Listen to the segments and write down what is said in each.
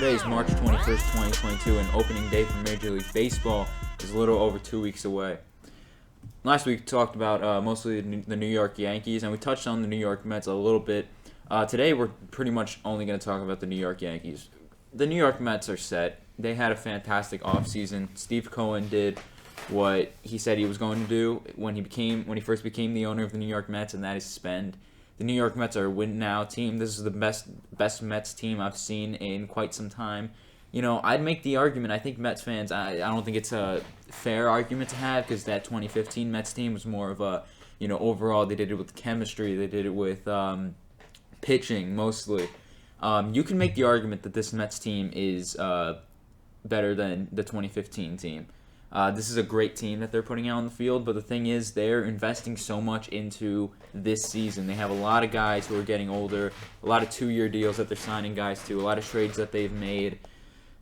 Today is March 21st, 2022, and opening day for Major League Baseball is a little over 2 weeks away. Last week we talked about mostly the New York Yankees, and we touched on the New York Mets a little bit. Today we're pretty much only going to talk about the New York Yankees. The New York Mets are set. They had a fantastic offseason. Steve Cohen did what he said he was going to do when he first became the owner of the New York Mets, and that is spend. The New York Mets are a win-now team. This is the best Mets team I've seen in quite some time. You know, I'd make the argument. I think Mets fans, I don't think it's a fair argument to have because that 2015 Mets team was more of a, overall they did it with chemistry. They did it with pitching mostly. You can make the argument that this Mets team is better than the 2015 team. This is a great team that they're putting out on the field, but the thing is they're investing so much into this season. They have a lot of guys who are getting older, a lot of 2-year deals that they're signing guys to, a lot of trades that they've made.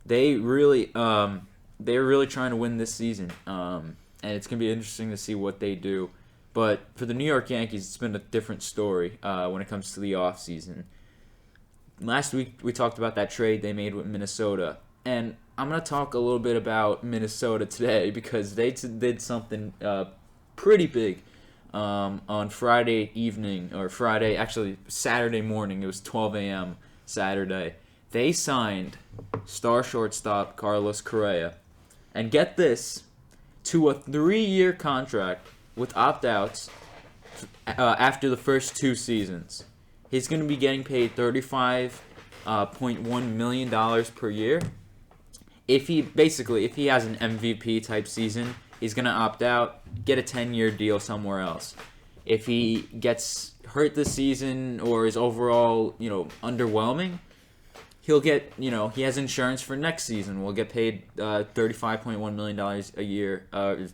They're really trying to win this season, and it's going to be interesting to see what they do. But for the New York Yankees, it's been a different story when it comes to the offseason. Last week we talked about that trade they made with Minnesota, and I'm going to talk a little bit about Minnesota today because they did something pretty big on Friday evening, or Saturday morning. It was 12 a.m. Saturday. They signed star shortstop Carlos Correa. And get this, to a 3-year contract with opt-outs after the first 2 seasons. He's going to be getting paid $35.1 million per year. If he has an MVP type season, he's going to opt out, get a 10-year deal somewhere else. If he gets hurt this season or is overall, underwhelming, he'll get, he has insurance for next season. We'll get paid $35.1 million a year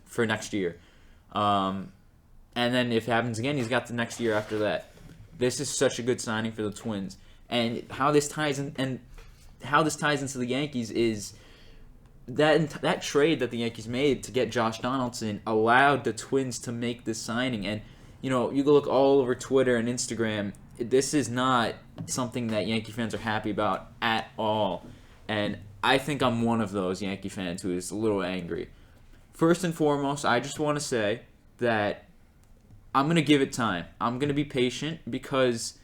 for next year. And then if it happens again, he's got the next year after that. This is such a good signing for the Twins. And how this ties into the Yankees is that trade that the Yankees made to get Josh Donaldson allowed the Twins to make this signing. And, you can look all over Twitter and Instagram. This is not something that Yankee fans are happy about at all. And I think I'm one of those Yankee fans who is a little angry. First and foremost, I just want to say that I'm going to give it time. I'm going to be patient because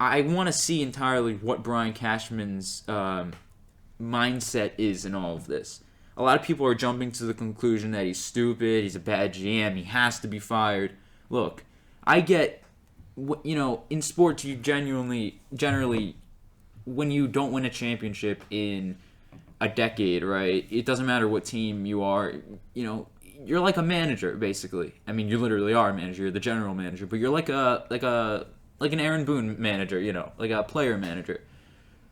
I want to see entirely what Brian Cashman's mindset is in all of this. A lot of people are jumping to the conclusion that he's stupid, he's a bad GM, he has to be fired. Look, I get, in sports you generally, when you don't win a championship in a decade, right, it doesn't matter what team you are, you're like a manager, basically. I mean, you literally are a manager, you're the general manager, but you're like an Aaron Boone manager, like a player manager.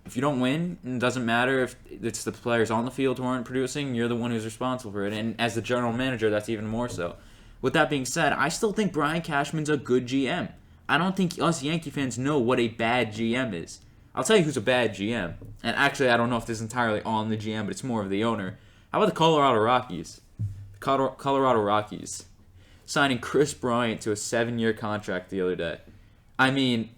If you don't win, it doesn't matter if it's the players on the field who aren't producing, you're the one who's responsible for it. And as the general manager, that's even more so. With that being said, I still think Brian Cashman's a good GM. I don't think us Yankee fans know what a bad GM is. I'll tell you who's a bad GM. And actually, I don't know if this is entirely on the GM, but it's more of the owner. How about the Colorado Rockies? The Colorado Rockies signing Chris Bryant to a 7-year contract the other day. I mean,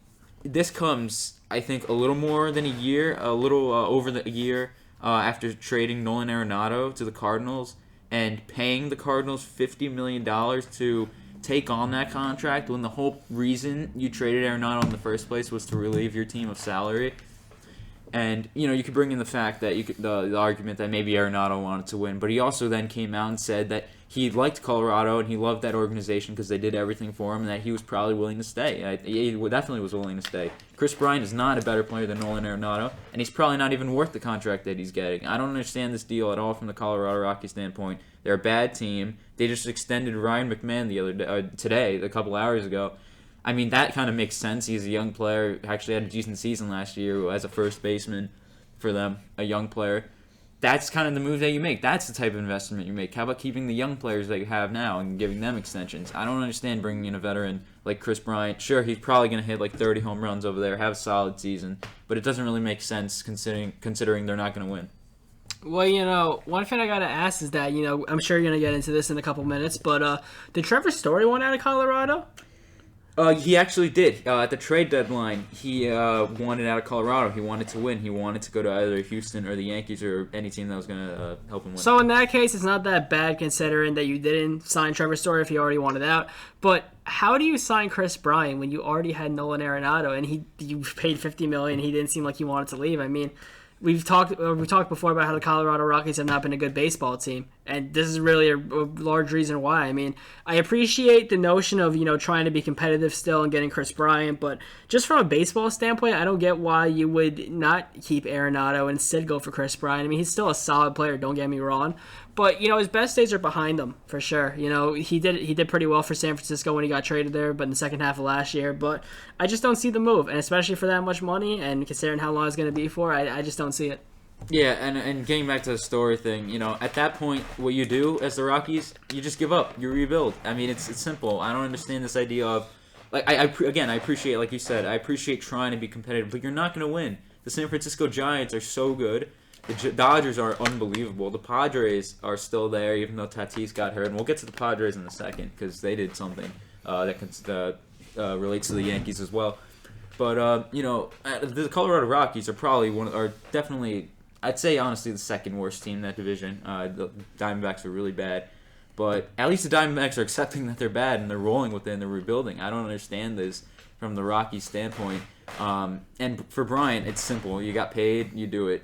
this comes, I think, a little more than a year, over a year after trading Nolan Arenado to the Cardinals and paying the Cardinals $50 million to take on that contract when the whole reason you traded Arenado in the first place was to relieve your team of salary. And, you could bring in the fact that the argument that maybe Arenado wanted to win, but he also then came out and said that he liked Colorado and he loved that organization because they did everything for him and that he was probably willing to stay. He definitely was willing to stay. Chris Bryant is not a better player than Nolan Arenado, and he's probably not even worth the contract that he's getting. I don't understand this deal at all from the Colorado Rockies standpoint. They're a bad team. They just extended Ryan McMahon a couple hours ago. I mean, that kind of makes sense. He's a young player, actually had a decent season last year as a first baseman for them, a young player. That's kind of the move that you make. That's the type of investment you make. How about keeping the young players that you have now and giving them extensions? I don't understand bringing in a veteran like Chris Bryant. Sure, he's probably going to hit like 30 home runs over there, have a solid season, but it doesn't really make sense considering they're not going to win. Well, one thing I got to ask is that, I'm sure you're going to get into this in a couple minutes, but did Trevor Story want out of Colorado? He actually did. At the trade deadline, he wanted out of Colorado. He wanted to win. He wanted to go to either Houston or the Yankees or any team that was going to help him win. So in that case, it's not that bad considering that you didn't sign Trevor Story if you already wanted out. But how do you sign Chris Bryant when you already had Nolan Arenado and you paid $50 million? He didn't seem like he wanted to leave. I mean, we've talked before about how the Colorado Rockies have not been a good baseball team, and this is really a large reason why. I mean, I appreciate the notion of trying to be competitive still and getting Chris Bryant, but just from a baseball standpoint, I don't get why you would not keep Arenado and instead go for Chris Bryant. I mean, he's still a solid player. Don't get me wrong. But his best days are behind him for sure. He did pretty well for San Francisco when he got traded there, but in the second half of last year. But I just don't see the move, and especially for that much money, and considering how long it's going to be for, I just don't see it. Yeah, and getting back to the Story thing, at that point, what you do as the Rockies, you just give up. You rebuild. I mean, it's simple. I don't understand this idea of I appreciate, like you said, I appreciate trying to be competitive, but you're not going to win. The San Francisco Giants are so good. The Dodgers are unbelievable. The Padres are still there, even though Tatis got hurt. And we'll get to the Padres in a second because they did something that relates to the Yankees as well. But the Colorado Rockies are definitely, I'd say honestly, the second worst team in that division. The Diamondbacks are really bad, but at least the Diamondbacks are accepting that they're bad and they're rolling with it and they're rebuilding. I don't understand this from the Rockies' standpoint. And for Bryant, it's simple. You got paid, you do it.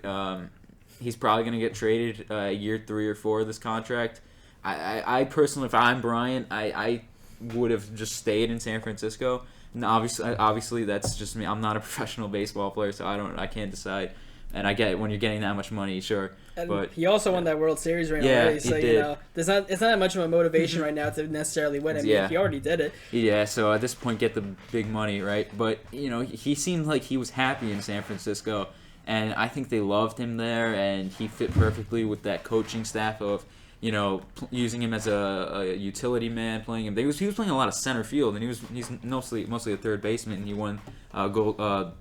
He's probably going to get traded year 3 or 4 of this contract. I personally, if I'm Bryant, I would have just stayed in San Francisco. And obviously, that's just me. I'm not a professional baseball player, so I can't decide. And I get it, when you're getting that much money, sure. And but he also won that World Series ring already, so he did. it's not that much of a motivation right now to necessarily win. I mean, he already did it. Yeah, so at this point, get the big money, right? But he seemed like he was happy in San Francisco. And I think they loved him there, and he fit perfectly with that coaching staff of, using him as a utility man, playing him. He was playing a lot of center field, and he's mostly a third baseman. And he won the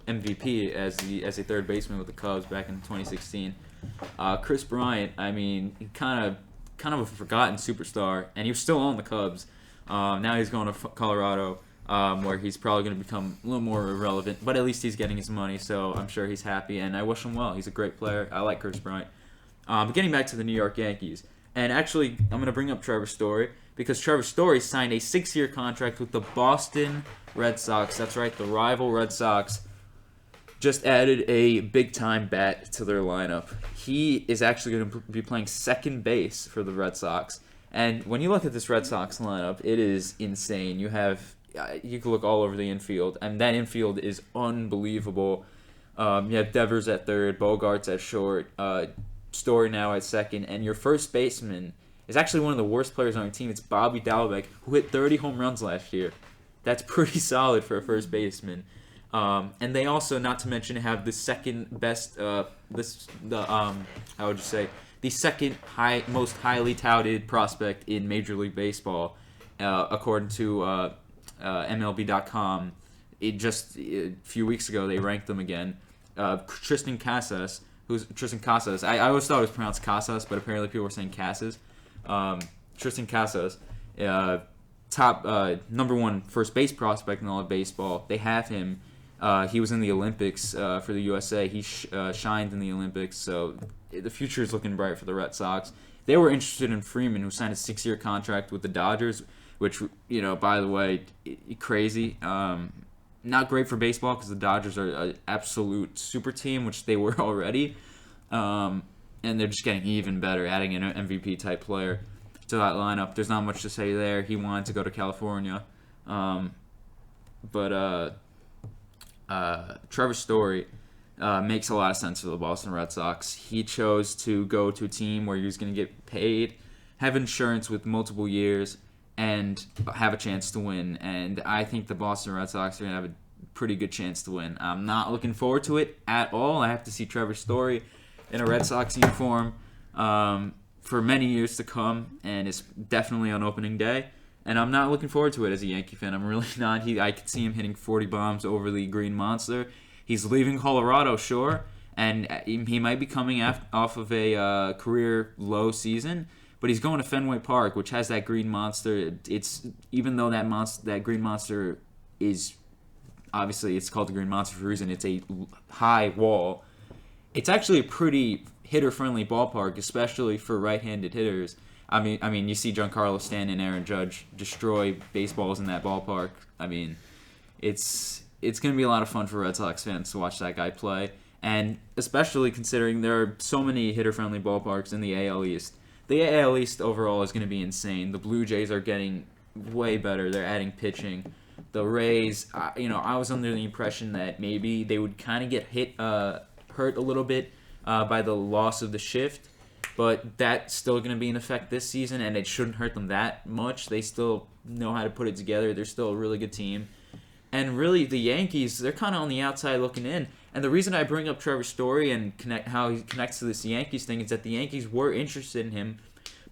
MVP as a third baseman with the Cubs back in 2016. Chris Bryant, I mean, kind of a forgotten superstar, and he was still on the Cubs. Now he's going to Colorado. Where he's probably going to become a little more irrelevant, but at least he's getting his money, so I'm sure he's happy, and I wish him well. He's a great player. I like Chris Bryant. But getting back to the New York Yankees, and actually I'm going to bring up Trevor Story, because Trevor Story signed a 6-year contract with the Boston Red Sox. That's right, the rival Red Sox just added a big-time bat to their lineup. He is actually going to be playing second base for the Red Sox, and when you look at this Red Sox lineup, it is insane. You can look all over the infield, and that infield is unbelievable. You have Devers at third, Bogarts at short, Story now at second, and your first baseman is actually one of the worst players on your team. It's Bobby Dalbec, who hit 30 home runs last year. That's pretty solid for a first baseman. And they also, not to mention, have the second best, the second most highly touted prospect in Major League Baseball, according to MLB.com. Just a few weeks ago, they ranked them again. Tristan Casas. I always thought it was pronounced Casas, but apparently people were saying Casas. Tristan Casas, top number 1 first base prospect in all of baseball. They have him. He was in the Olympics for the USA. He shined in the Olympics, so the future is looking bright for the Red Sox. They were interested in Freeman, who signed a 6-year contract with the Dodgers, which, by the way, crazy. Not great for baseball because the Dodgers are an absolute super team, which they were already. And they're just getting even better, adding an MVP-type player to that lineup. There's not much to say there. He wanted to go to California. But Trevor Story makes a lot of sense for the Boston Red Sox. He chose to go to a team where he was going to get paid, have insurance with multiple years, and have a chance to win. And I think the Boston Red Sox are going to have a pretty good chance to win. I'm not looking forward to it at all. I have to see Trevor Story in a Red Sox uniform for many years to come, and it's definitely on opening day. And I'm not looking forward to it as a Yankee fan. I'm really not. I could see him hitting 40 bombs over the Green Monster. He's leaving Colorado, sure, and he might be coming off of a career low season, but he's going to Fenway Park, which has that green monster. It's even though that green monster is obviously it's called the green monster for a reason. It's a high wall. It's actually a pretty hitter-friendly ballpark, especially for right-handed hitters. I mean, you see Giancarlo Stanton and Aaron Judge destroy baseballs in that ballpark. I mean, it's going to be a lot of fun for Red Sox fans to watch that guy play, and especially considering there are so many hitter-friendly ballparks in the AL East. The AL East overall is going to be insane. The Blue Jays are getting way better. They're adding pitching. The Rays, I was under the impression that maybe they would kind of get hurt a little bit by the loss of the shift. But that's still going to be in effect this season, and it shouldn't hurt them that much. They still know how to put it together. They're still a really good team. And really, the Yankees, they're kind of on the outside looking in. And the reason I bring up Trevor Story and how he connects to this Yankees thing is that the Yankees were interested in him.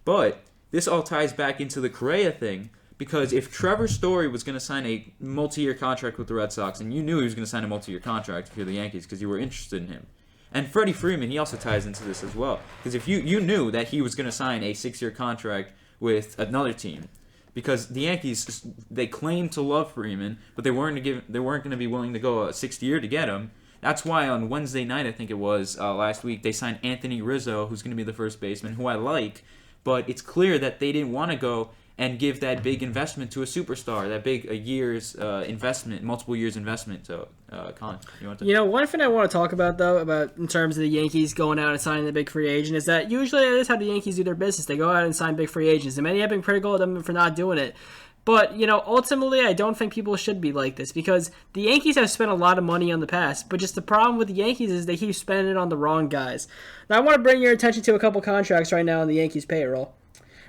But this all ties back into the Correa thing, because if Trevor Story was going to sign a multi-year contract with the Red Sox, and you knew he was going to sign a multi-year contract if you're the Yankees because you were interested in him, and Freddie Freeman, he also ties into this as well. Because if you knew that he was going to sign a 6-year contract with another team, because the Yankees, they claimed to love Freeman, but they weren't going to be willing to go a 6th year to get him. That's why on Wednesday night, I think it was last week, they signed Anthony Rizzo, who's going to be the first baseman, who I like. But it's clear that they didn't want to go and give that big investment to a superstar, that big investment, multiple years investment. So, Colin, you want to? One thing I want to talk about, though, about in terms of the Yankees going out and signing the big free agent, is that usually that is how the Yankees do their business. They go out and sign big free agents, and many have been critical of them for not doing it. But, ultimately, I don't think people should be like this, because the Yankees have spent a lot of money on the past, but just the problem with the Yankees is they keep spending it on the wrong guys. Now, I want to bring your attention to a couple contracts right now on the Yankees payroll.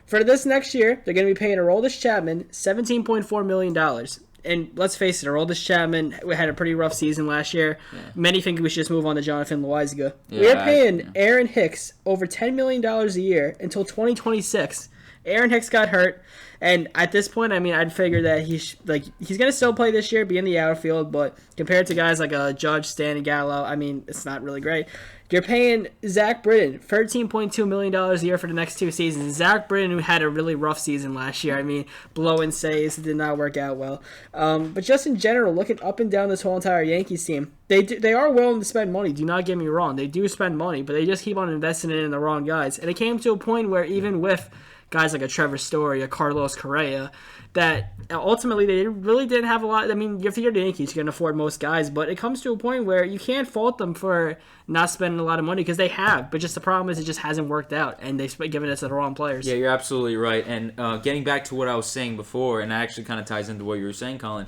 For this next year, they're going to be paying Aroldis Chapman $17.4 million. And let's face it, Aroldis Chapman had a pretty rough season last year. Yeah. Many think we should just move on to Jonathan Loaisiga. Yeah, we're paying Aaron Hicks over $10 million a year until 2026. Aaron Hicks got hurt, and at this point, I'd figure that he's going to still play this year, be in the outfield, but compared to guys like Judge, Stan, Gallo, it's not really great. You're paying Zach Britton $13.2 million a year for the next 2 seasons. Zach Britton, who had a really rough season last year. Blowing saves, it did not work out well. But just in general, looking up and down this whole entire Yankees team, they are willing to spend money. Do not get me wrong. They do spend money, but they just keep on investing it in the wrong guys. And it came to a point where even with guys like a Trevor Story, a Carlos Correa, that ultimately they really didn't have a lot. If you're the Yankees, you can afford most guys, but it comes to a point where you can't fault them for not spending a lot of money, because they have. But just the problem is it just hasn't worked out, and they've given it to the wrong players. Yeah, you're absolutely right. And getting back to what I was saying before, and that actually kind of ties into what you were saying, Colin,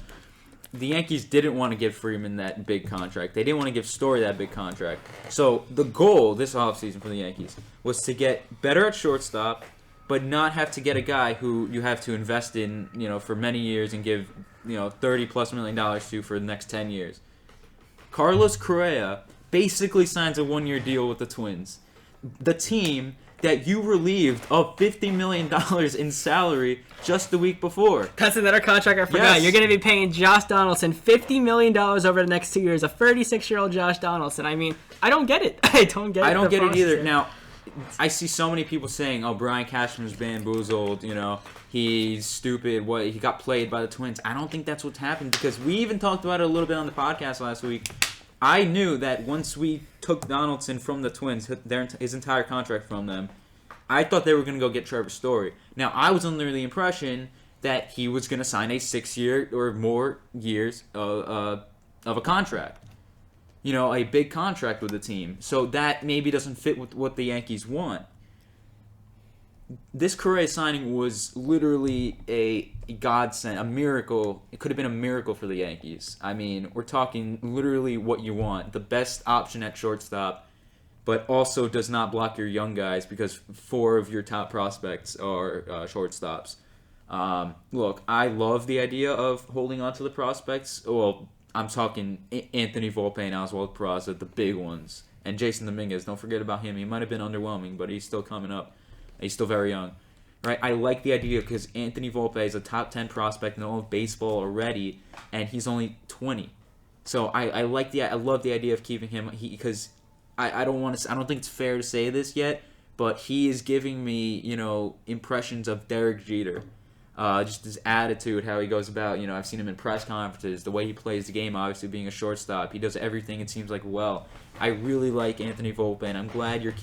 the Yankees didn't want to give Freeman that big contract. They didn't want to give Story that big contract. So the goal this offseason for the Yankees was to get better at shortstop, but not have to get a guy who you have to invest in, for many years and give, $30+ million to for the next 10 years. Carlos Correa basically signs a 1-year deal with the Twins. The team that you relieved of $50 million in salary just the week before. That's another contract I forgot. Yes. You're going to be paying Josh Donaldson $50 million over the next 2 years, a 36-year-old Josh Donaldson. I don't get it. I don't get it either. Here. Now, I see so many people saying, Brian Cashman's bamboozled, he's stupid, he got played by the Twins. I don't think that's what's happened, because we even talked about it a little bit on the podcast last week. I knew that once we took Donaldson from the Twins, his entire contract from them, I thought they were going to go get Trevor Story. Now, I was under the impression that he was going to sign a 6-year or more years of a contract. A big contract with the team. So that maybe doesn't fit with what the Yankees want. This Correa signing was literally a godsend, a miracle. It could have been a miracle for the Yankees. We're talking literally what you want. The best option at shortstop, but also does not block your young guys, because 4 of your top prospects are shortstops. Look, I love the idea of holding on to the prospects. Well, I'm talking Anthony Volpe and Oswald Peraza, the big ones. And Jason Dominguez, don't forget about him. He might have been underwhelming, but he's still coming up. He's still very young. Right? I like the idea because Anthony Volpe is a top 10 prospect in all of baseball already, and he's only 20. So I love the idea of keeping him, because I don't think it's fair to say this yet, but he is giving me, impressions of Derek Jeter. Just his attitude, how he goes about, I've seen him in press conferences, the way he plays the game, obviously being a shortstop. He does everything, it seems like, well. I really like Anthony Volpe, and I'm glad you're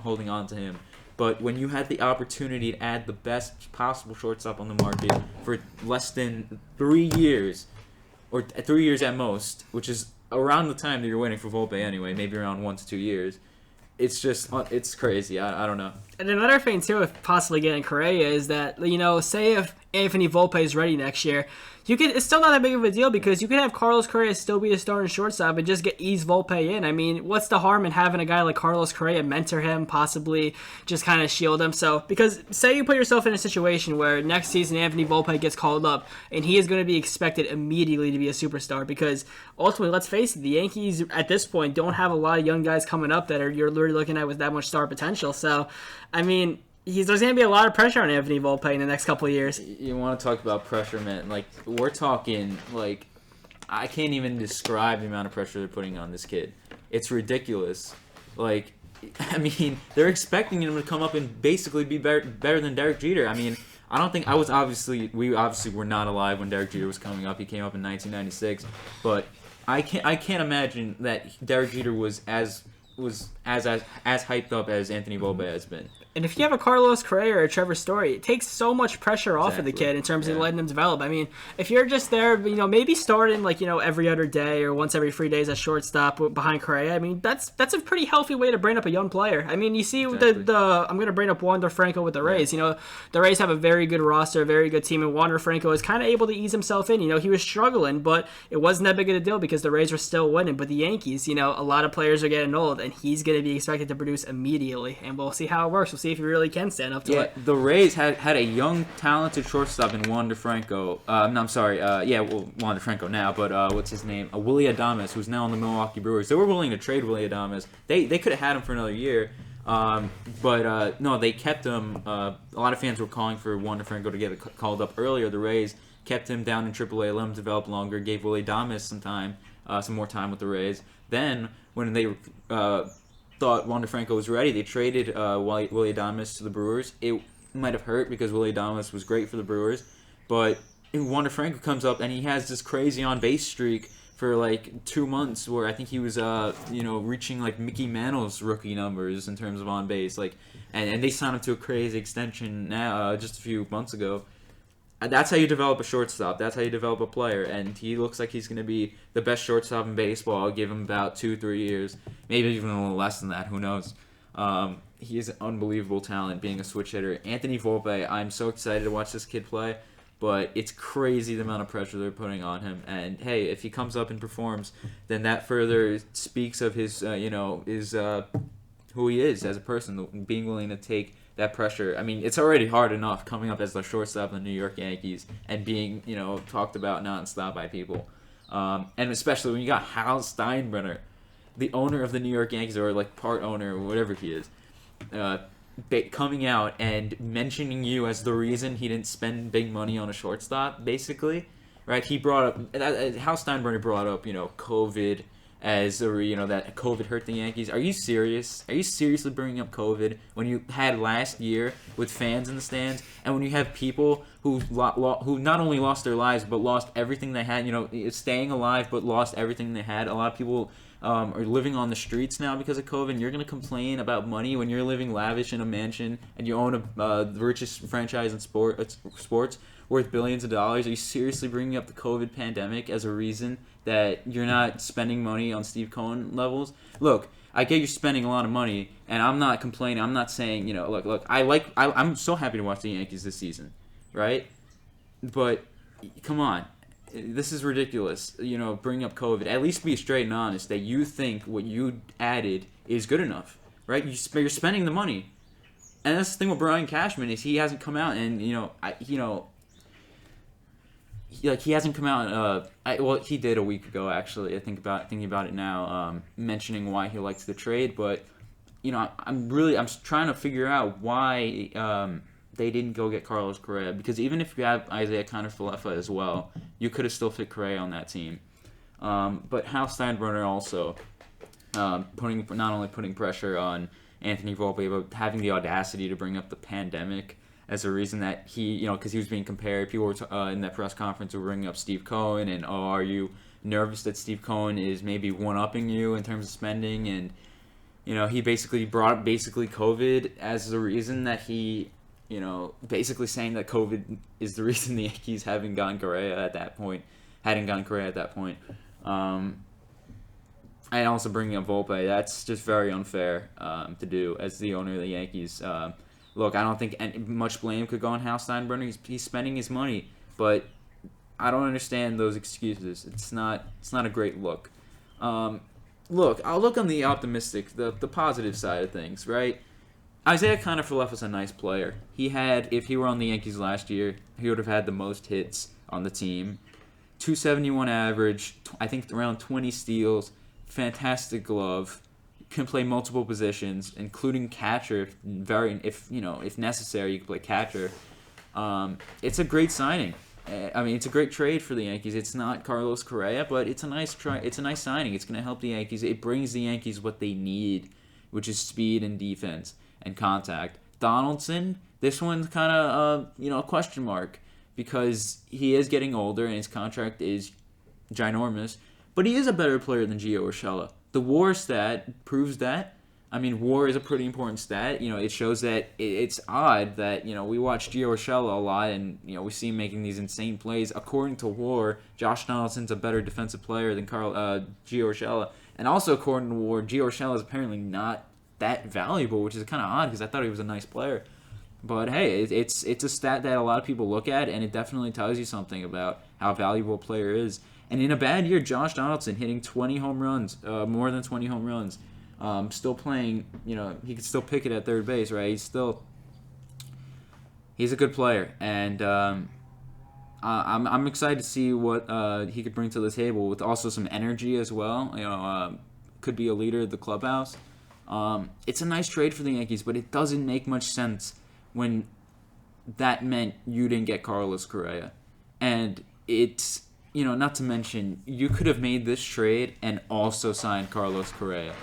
holding on to him. But when you had the opportunity to add the best possible shortstop on the market for less than 3 years, or 3 years at most, which is around the time that you're waiting for Volpe anyway, maybe around 1 to 2 years, it's crazy. I don't know. And another thing, too, with possibly getting Correa is that, say if Anthony Volpe is ready next year, it's still not that big of a deal because you could have Carlos Correa still be a starting shortstop and just ease Volpe in. I mean, what's the harm in having a guy like Carlos Correa mentor him, possibly just kind of shield him? So, because say you put yourself in a situation where next season Anthony Volpe gets called up and he is going to be expected immediately to be a superstar because ultimately, let's face it, the Yankees at this point don't have a lot of young guys coming up that you're literally looking at with that much star potential. So, I mean, there's going to be a lot of pressure on Anthony Volpe in the next couple of years. You want to talk about pressure, man. We're talking, I can't even describe the amount of pressure they're putting on this kid. It's ridiculous. They're expecting him to come up and basically be better than Derek Jeter. I don't think we obviously were not alive when Derek Jeter was coming up. He came up in 1996, but I can't imagine that Derek Jeter was as hyped up as Anthony Volpe has been. And if you have a Carlos Correa or a Trevor Story, it takes so much pressure off of the kid in terms of letting him develop. If you're just there, maybe starting every other day or once every 3 days at shortstop behind Correa, that's a pretty healthy way to bring up a young player. You see exactly. I'm going to bring up Wander Franco with the Rays. The Rays have a very good roster, a very good team, and Wander Franco is kind of able to ease himself in. He was struggling, but it wasn't that big of a deal because the Rays were still winning. But the Yankees, a lot of players are getting old, and he's going to be expected to produce immediately. And we'll see how it works. We'll see if he really can stand up to it. The Rays had a young, talented shortstop in Wander Franco. Wander Franco now, but what's his name? Willie Adames, who's now on the Milwaukee Brewers. They were willing to trade Willie Adames. They could have had him for another year, but no, they kept him. A lot of fans were calling for Wander Franco to get called up earlier. The Rays kept him down in AAA, let him develop longer, gave Willie Adames some more time with the Rays. Then, when they thought Wander Franco was ready, they traded Willie Adames to the Brewers. It might have hurt because Willie Adames was great for the Brewers, but Wander Franco comes up and he has this crazy on-base streak for 2 months where I think he was reaching Mickey Mantle's rookie numbers in terms of on-base, and they signed him to a crazy extension now just a few months ago. That's how you develop a shortstop. That's how you develop a player. And he looks like he's going to be the best shortstop in baseball. I'll give him about 2-3 years. Maybe even a little less than that. Who knows? He is an unbelievable talent being a switch hitter. Anthony Volpe, I'm so excited to watch this kid play. But it's crazy the amount of pressure they're putting on him. And, hey, if he comes up and performs, then that further speaks of his, who he is as a person, being willing to take that pressure. It's already hard enough coming up as the shortstop of the New York Yankees and being, talked about nonstop by people. And especially when you got Hal Steinbrenner, the owner of the New York Yankees, or part owner, or whatever he is, coming out and mentioning you as the reason he didn't spend big money on a shortstop, basically. Right? He brought up, Hal Steinbrenner brought up, COVID as that COVID hurt the Yankees. Are you serious? Are you seriously bringing up COVID when you had last year with fans in the stands, and when you have people who not only lost their lives but lost everything they had? Staying alive but lost everything they had. A lot of people are living on the streets now because of COVID. And you're gonna complain about money when you're living lavish in a mansion and you own the richest franchise in sports worth billions of dollars. Are you seriously bringing up the COVID pandemic as a reason that you're not spending money on Steve Cohen levels? Look, I get you're spending a lot of money, and I'm not complaining. I'm not saying, look, I'm so happy to watch the Yankees this season, right? But come on, this is ridiculous. Bring up COVID. At least be straight and honest that you think what you added is good enough, right? You're spending the money, and that's the thing with Brian Cashman is he hasn't come out and he hasn't come out. He did a week ago actually. Thinking about it now, mentioning why he likes the trade. But I'm trying to figure out why they didn't go get Carlos Correa, because even if you have Isaiah Kiner-Falefa as well, you could have still fit Correa on that team. But Hal Steinbrenner also not only putting pressure on Anthony Volpe about having the audacity to bring up the pandemic as a reason that he, because he was being compared. People were in that press conference were bringing up Steve Cohen, and are you nervous that Steve Cohen is maybe one-upping you in terms of spending? And he basically brought up COVID as the reason that he, basically saying that COVID is the reason the Yankees hadn't gotten Correa at that point. And also bringing up Volpe, that's just very unfair to do as the owner of the Yankees. Look, I don't think much blame could go on Hal Steinbrenner. He's spending his money, but I don't understand those excuses. It's not a great look. Look, I'll look on the optimistic, the positive side of things, right? Isaiah Kiner-Falefa was a nice player. If he were on the Yankees last year, he would have had the most hits on the team. 271 average, I think around 20 steals, fantastic glove, can play multiple positions, including catcher. If necessary, you can play catcher. It's a great signing. It's a great trade for the Yankees. It's not Carlos Correa, but it's a nice signing. It's going to help the Yankees. It brings the Yankees what they need, which is speed and defense and contact. Donaldson, this one's kind of a question mark because he is getting older and his contract is ginormous, but he is a better player than Gio Urshela. The WAR stat proves that. WAR is a pretty important stat. It shows that it's odd that, we watch Gio Urshela a lot and, we see him making these insane plays. According to WAR, Josh Donaldson's a better defensive player than Gio Urshela. And also according to WAR, Gio Urshela is apparently not that valuable, which is kind of odd because I thought he was a nice player. But hey, it's a stat that a lot of people look at, and it definitely tells you something about how valuable a player is. And in a bad year, Josh Donaldson hitting 20 home runs, more than 20 home runs. Still playing, he could still pick it at third base, right? He's a good player, and I'm excited to see what he could bring to the table with also some energy as well. Could be a leader of the clubhouse. It's a nice trade for the Yankees, but it doesn't make much sense when that meant you didn't get Carlos Correa, and it's not to mention you could have made this trade and also signed Carlos Correa.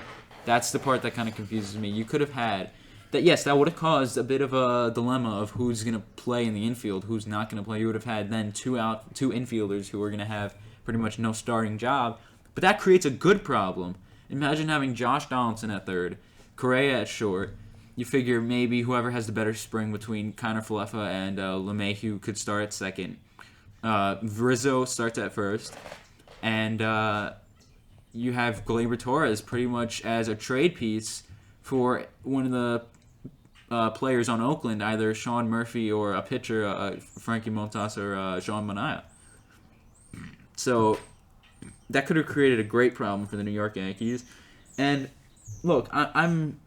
That's the part that kind of confuses me. You could have had that. Yes, that would have caused a bit of a dilemma of who's going to play in the infield, who's not going to play. You would have had then two infielders who are going to have pretty much no starting job. But that creates a good problem. Imagine having Josh Donaldson at third, Correa at short. You figure maybe whoever has the better spring between Kiner-Falefa and LeMahieu could start at second. Rizzo starts at first. And you have Gleyber Torres pretty much as a trade piece for one of the players on Oakland, either Sean Murphy or a pitcher, Frankie Montas or Sean Manaea. So that could have created a great problem for the New York Yankees. And look, I'm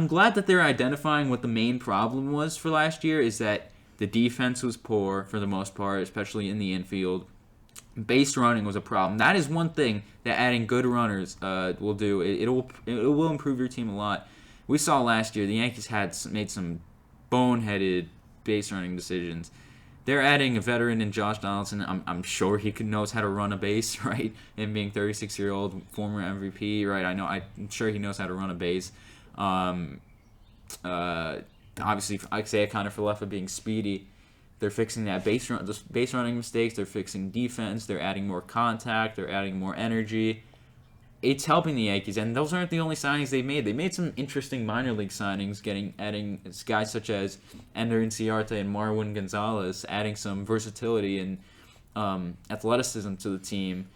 glad that they're identifying what the main problem was for last year is that the defense was poor for the most part, especially in the infield. Base running was a problem. That is one thing that adding good runners will do. It will improve your team a lot. We saw last year the Yankees made some boneheaded base running decisions. They're adding a veteran in Josh Donaldson. I'm sure he knows how to run a base, right? Him being 36-year-old former MVP, right? I'm sure he knows how to run a base. Obviously, Isaiah Kiner-Falefa being speedy. They're fixing the base running mistakes. They're fixing defense. They're adding more contact. They're adding more energy. It's helping the Yankees, and those aren't the only signings they made. They made some interesting minor league signings, adding guys such as Ender Inciarte and Marwin Gonzalez, adding some versatility and athleticism to the team.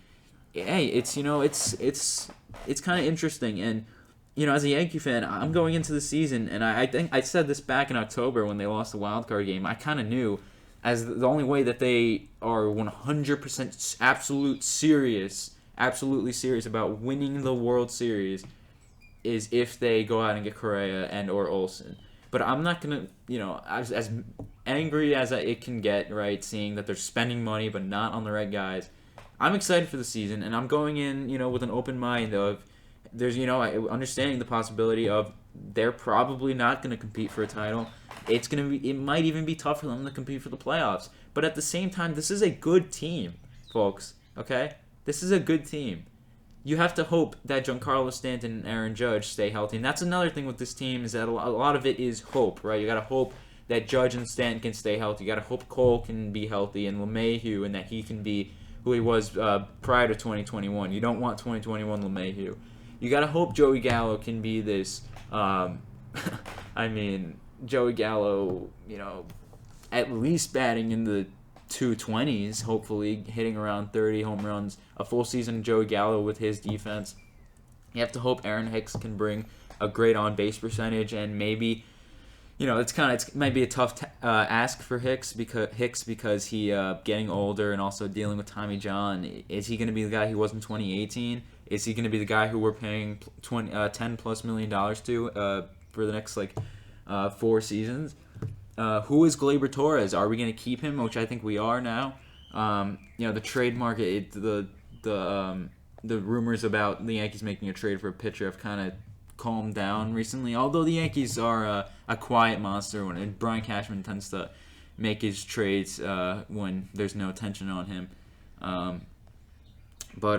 Hey, it's kind of interesting, and as a Yankee fan, I'm going into the season, and I think I said this back in October when they lost the wild card game. I kind of knew as the only way that they are 100% absolutely serious about winning the World Series is if they go out and get Correa and or Olsen. But I'm not going to, as angry as it can get, right, seeing that they're spending money but not on the right guys. I'm excited for the season, and I'm going in, with an open mind of there's, understanding the possibility of they're probably not going to compete for a title. It might even be tough for them to compete for the playoffs. But at the same time, this is a good team, folks, okay? This is a good team. you have to hope that Giancarlo Stanton and Aaron Judge stay healthy. And that's another thing with this team is that a lot of it is hope, right? You got to hope that Judge and Stanton can stay healthy. You got to hope Cole can be healthy and LeMahieu and that he can be who he was prior to 2021. You don't want 2021 LeMahieu. You got to hope Joey Gallo can be this. I mean, Joey Gallo, at least batting in the 220s, hopefully hitting around 30 home runs. A full season of Joey Gallo with his defense. You have to hope Aaron Hicks can bring a great on-base percentage, and maybe, it might be a tough ask for Hicks because he getting older and also dealing with Tommy John. Is he going to be the guy he was in 2018? Is he going to be the guy who we're paying $10+ million to for the next 4 seasons? Who is Gleyber Torres? Are we going to keep him? Which I think we are now. The trade market, the rumors about the Yankees making a trade for a pitcher have kind of calmed down recently. Although the Yankees are a quiet monster, when Brian Cashman tends to make his trades when there's no tension on him. But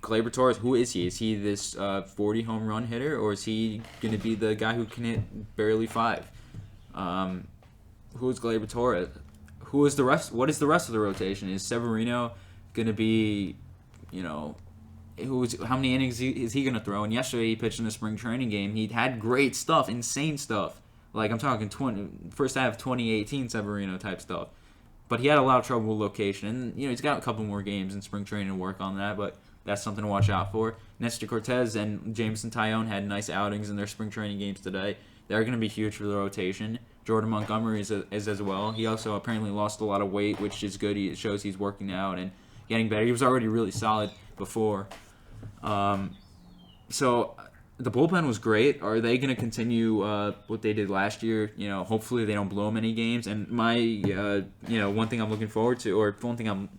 Gleyber Torres, who is he? Is he this 40 home run hitter, or is he going to be the guy who can hit barely 5? Who is Gleyber Torres? Who is the rest? What is the rest of the rotation? Is Severino going to be, how many innings is he going to throw? And yesterday he pitched in the spring training game. He had great stuff, insane stuff. I'm talking first half of 2018 Severino type stuff. But he had a lot of trouble with location. And, he's got a couple more games in spring training to work on that, but that's something to watch out for. Nestor Cortez and Jameson Taillon had nice outings in their spring training games today. They're going to be huge for the rotation. Jordan Montgomery is as well. He also apparently lost a lot of weight, which is good. It shows he's working out and getting better. He was already really solid before. So the bullpen was great. Are they going to continue what they did last year? Hopefully they don't blow many games. And my, one thing I'm looking forward to, or one thing I'm,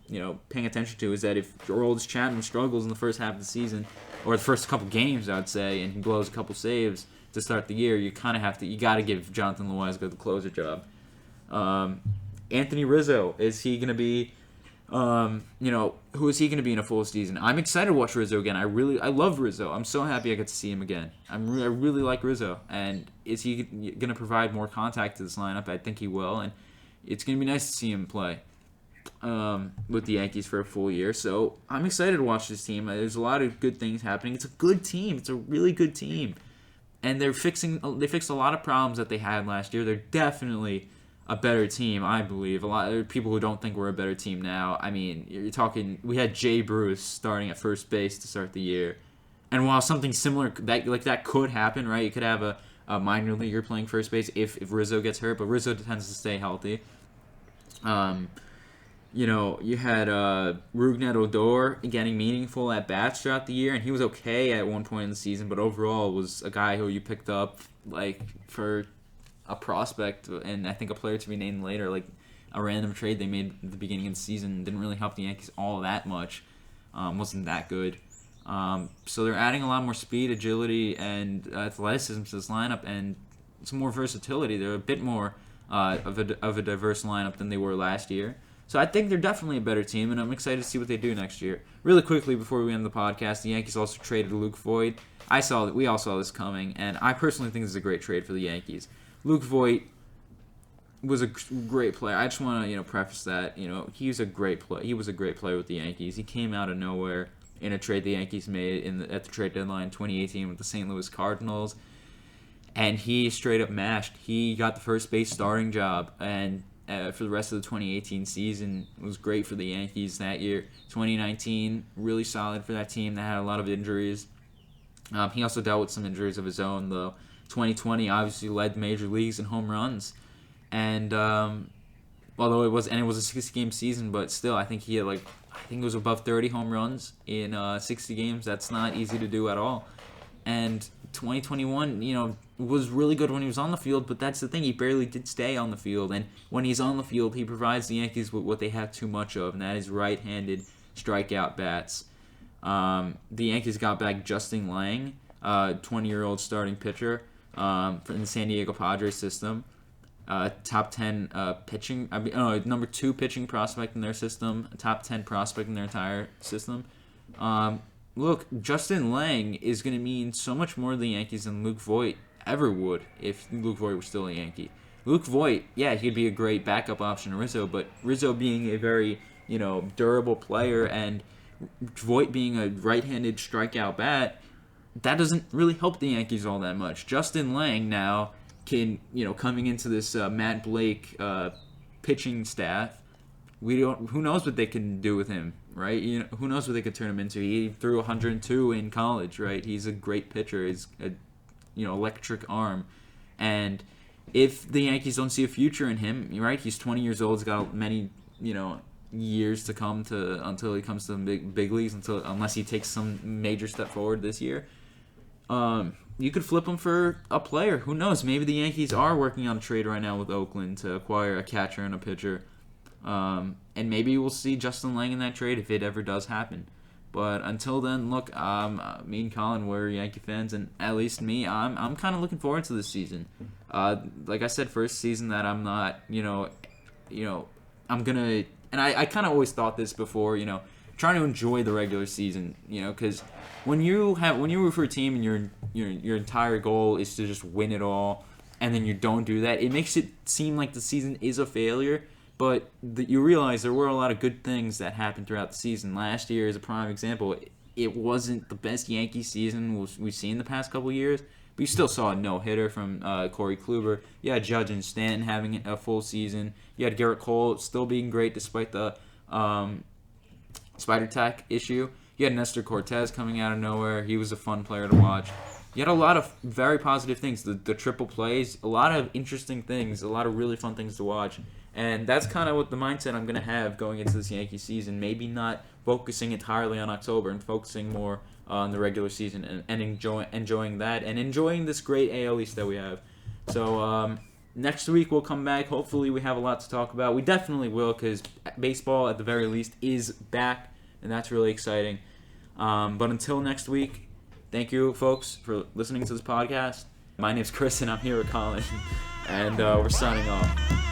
paying attention to, is that if Aroldis Chapman struggles in the first half of the season, or the first couple games, I would say, and he blows a couple saves to start the year, you kind of you got to give Jonathan Loaiza the closer job. Anthony Rizzo, is he going to be, who is he going to be in a full season? I'm excited to watch Rizzo again. I love Rizzo. I'm so happy I get to see him again. I really like Rizzo. And is he going to provide more contact to this lineup? I think he will. And it's going to be nice to see him play with the Yankees for a full year. So I'm excited to watch this team. There's a lot of good things happening. It's a good team. It's a really good team. And they fixed a lot of problems that they had last year. They're definitely a better team, I believe. There are people who don't think we're a better team now. I mean, you're talking. We had Jay Bruce starting at first base to start the year, and while something similar that could happen, right? You could have a minor leaguer playing first base if Rizzo gets hurt, but Rizzo tends to stay healthy. You had Rougned Odor getting meaningful at bats throughout the year, and he was okay at one point in the season, but overall was a guy who you picked up for a prospect, and I think a player to be named later, a random trade they made at the beginning of the season. Didn't really help the Yankees all that much. Wasn't that good. So they're adding a lot more speed, agility, and athleticism to this lineup, and some more versatility. They're a bit more of a diverse lineup than they were last year. So I think they're definitely a better team, and I'm excited to see what they do next year. Really quickly before we end the podcast, the Yankees also traded Luke Voit. We all saw this coming, and I personally think this is a great trade for the Yankees. Luke Voit was a great player. I just want to preface that he's a great player. He was a great player with the Yankees. He came out of nowhere in a trade the Yankees made at the trade deadline in 2018 with the St. Louis Cardinals, and he straight up mashed. He got the first base starting job, and for the rest of the 2018 season, it was great for the Yankees that year. 2019, really solid for that team that had a lot of injuries. He also dealt with some injuries of his own, though. 2020 obviously led major leagues in home runs, and although it was a 60-game season, but still I think he had it was above 30 home runs in 60 games. That's not easy to do at all. And 2021, was really good when he was on the field, but that's the thing, he barely did stay on the field, and when he's on the field, he provides the Yankees with what they have too much of, and that is right-handed strikeout bats. The Yankees got back Justin Lang, 20-year-old starting pitcher, in the San Diego Padres system. Top 10 pitching. Number 2 pitching prospect in their system. Top 10 prospect in their entire system. look, Justin Lang is going to mean so much more to the Yankees than Luke Voit ever would if Luke Voit was still a Yankee. Luke Voit, yeah, he'd be a great backup option to Rizzo, but Rizzo being a very, durable player and Voit being a right-handed strikeout bat, that doesn't really help the Yankees all that much. Justin Lang now can, coming into this Matt Blake pitching staff, who knows what they can do with him, right? Who knows what they could turn him into. He threw 102 in college, right? He's a great pitcher. He's a electric arm. And if the Yankees don't see a future in him, right? He's 20 years old. He's got many, years to come until he comes to the big leagues, unless he takes some major step forward this year. You could flip him for a player. Who knows? Maybe the Yankees are working on a trade right now with Oakland to acquire a catcher and a pitcher. And maybe we'll see Justin Lang in that trade if it ever does happen. But until then, look, me and Colin, we're Yankee fans, and at least me, I'm kind of looking forward to this season. Like I said, first season that I'm not, I'm gonna, and I kind of always thought this before, trying to enjoy the regular season, because when you root for a team and your entire goal is to just win it all, and then you don't do that, it makes it seem like the season is a failure. But you realize there were a lot of good things that happened throughout the season. Last year is a prime example. It wasn't the best Yankee season we've seen the past couple of years, but you still saw a no-hitter from Corey Kluber. You had Judge and Stanton having a full season. You had Garrett Cole still being great despite the spider tack issue. You had Nestor Cortez coming out of nowhere. He was a fun player to watch. You had a lot of very positive things. The triple plays, a lot of interesting things, a lot of really fun things to watch. And that's kind of what the mindset I'm going to have going into this Yankee season. Maybe not focusing entirely on October and focusing more on the regular season and enjoying that and enjoying this great AL East that we have. So next week we'll come back. Hopefully we have a lot to talk about. We definitely will, because baseball at the very least is back, and that's really exciting. But until next week, thank you, folks, for listening to this podcast. My name's Chris, and I'm here with Colin, and we're signing off.